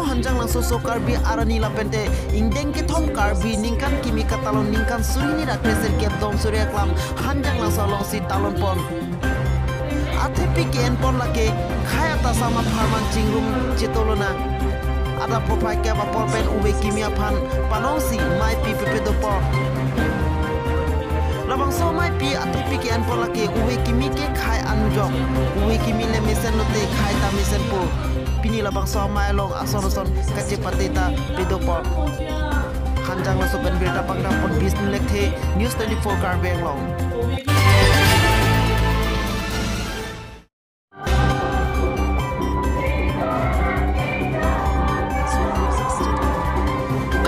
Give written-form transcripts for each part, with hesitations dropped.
hanjang lang so karbi arani lapente indeng ke thom karbi ningkan kimi katalon ningkan surini ra kreser kep dom surya klam hanjang lang so long si talon pon athepi ken pon lake khaya ta sama pharman chingrum chitolona ada popai ke ba porpen uwe kimia phan panosi mai pi pepe do por labang so mai pi athepi ken pon lake uwe kimi ke khai anujok uwe kimi le mesen lote khai ta mesen po pini labang so mai long ason kace pateta pedo por hanjang la so ben berta pangdam pon bis nilekhe news 24 karbeng long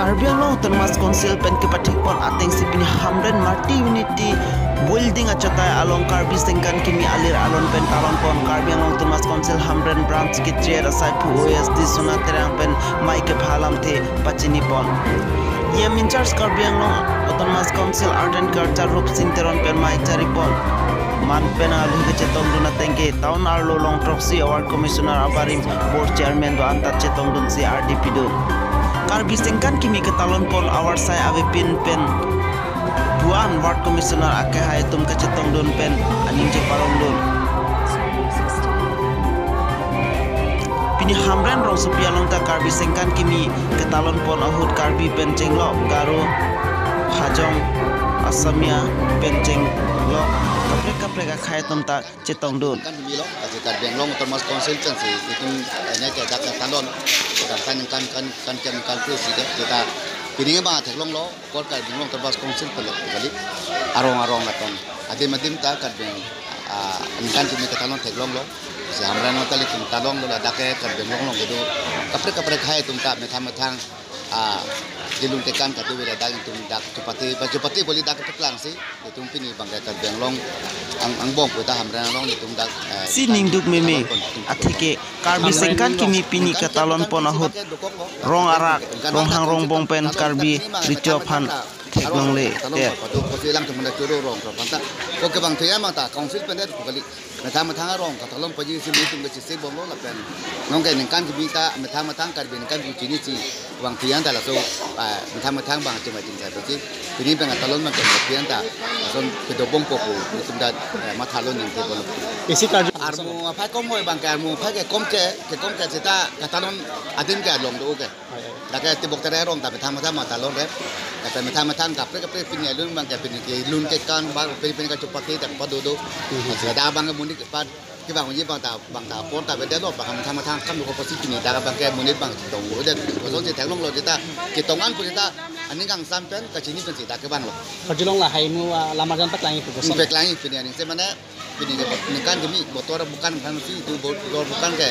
Karbi Anglong Autonomous Council pen ke pathik pon ateng sipini hamren marti unity building achatai along Karbi sengkan kimi alir alon pen talon pon Karbi Anglong Autonomous Council hamren branch ki chair asai pu OSD suna terang pen mai ke phalam the pachini pon yem in charge Karbi Anglong Autonomous Council art and culture rup sinteron pen mai chari pon man pen alu ke chetong duna tengke town arlo long proxy award commissioner abarim board chairman do antat chetong dun si RDP do Karbi sengkan kimi ketalon pon awar sai ave pin pen duan ward commissioner ake hai tum ka chetong don pen aning je parong don pini hamran rong supia long ta Karbi sengkan kimi ketalon pon ahut Karbi pen chenglo garo hajong asamia pen chenglo kapre ka khai tum ta chetong don kan mi lo kasi Karbi Anglong Autonomous Council chen si itum nya ke dak talon kan kalkul si kita piringe ba thaklong lo kor Karbi Anglong Autonomous Council pele kali arong laton adim ta Karbi kan kimi ke talon thaklong lo si hamra no tali tum talong lo dak ke Karbi Anglong lo gedu kapre khai tum ta methang dilun tekan katu wira dak tum dak chupati boli dak teklang si tum pini bangga Karbi Anglong ang bong puta hamra long tum dak si ningduk meme athike Karbi sengkan kimi pini ketalon pon ahut rong arak rong hang rong bong pen Karbi richo phan theklong le te ko silang tum dak churo rong panta ko ke bang thya ma ta council pen det kali methang rong ka talon paji si mi tum ke si bong lo la pen nong ke ningkan kimi ta methang Karbi ningkan ku chini si bang thya ta la so methang bang chuma jing sa ti pini pen talon ma ke thya ta son ke do bong poku tum da ma thalon ning te bol isi ka armu apa kom hoy bang armu apa ke kom ke cita katalon adin ke long do ke la ke ti bok tere rong ta methang ma talon re ta methang kapre pini lun bang ke pini ke lun ke kan bang pini ka chupati ta pa do da bang muni pa ki bang yi bang ta pon ta be de lo bang methang kam do ko posi pini da bang ke muni bang tong wo de ko so ti thang long lo cita ki tong an pu cita aning kang sam pen ka chini pen cita ke ban lo kajilong la hai nu lama jan pat langi ko so pek langi pini aning se mana pini kan demi motor bukan si itu motor bukan ke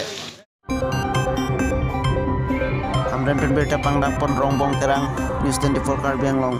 hamren pen berta pangdam pon rongbong terang news 24 Karbi Anglong